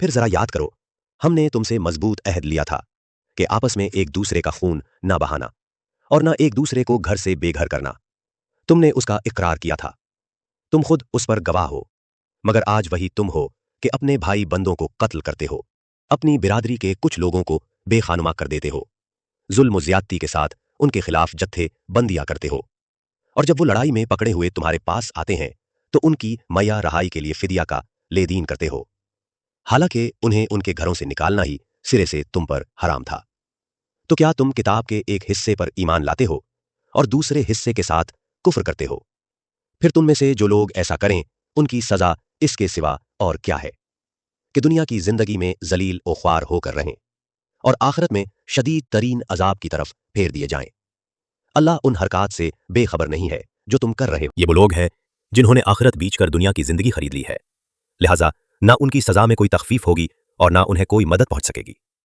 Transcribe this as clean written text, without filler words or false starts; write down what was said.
پھر ذرا یاد کرو، ہم نے تم سے مضبوط عہد لیا تھا کہ آپس میں ایک دوسرے کا خون نہ بہانا اور نہ ایک دوسرے کو گھر سے بے گھر کرنا۔ تم نے اس کا اقرار کیا تھا، تم خود اس پر گواہ ہو، مگر آج وہی تم ہو کہ اپنے بھائی بندوں کو قتل کرتے ہو، اپنی برادری کے کچھ لوگوں کو بے خانما کر دیتے ہو، ظلم و زیادتی کے ساتھ ان کے خلاف جتھے بندیاں کرتے ہو، اور جب وہ لڑائی میں پکڑے ہوئے تمہارے پاس آتے ہیں تو ان کی میاں رہائی کے لیے فدیہ کا لے دین کرتے ہو، حالانکہ انہیں ان کے گھروں سے نکالنا ہی سرے سے تم پر حرام تھا۔ تو کیا تم کتاب کے ایک حصے پر ایمان لاتے ہو اور دوسرے حصے کے ساتھ کفر کرتے ہو؟ پھر تم میں سے جو لوگ ایسا کریں ان کی سزا اس کے سوا اور کیا ہے کہ دنیا کی زندگی میں ذلیل و خوار ہو کر رہیں اور آخرت میں شدید ترین عذاب کی طرف پھیر دیے جائیں۔ اللہ ان حرکات سے بے خبر نہیں ہے جو تم کر رہے ہو۔ یہ وہ لوگ ہیں جنہوں نے آخرت بیچ کر دنیا کی زندگی خرید لی ہے، لہٰذا نہ ان کی سزا میں کوئی تخفیف ہوگی اور نہ انہیں کوئی مدد پہنچ سکے گی۔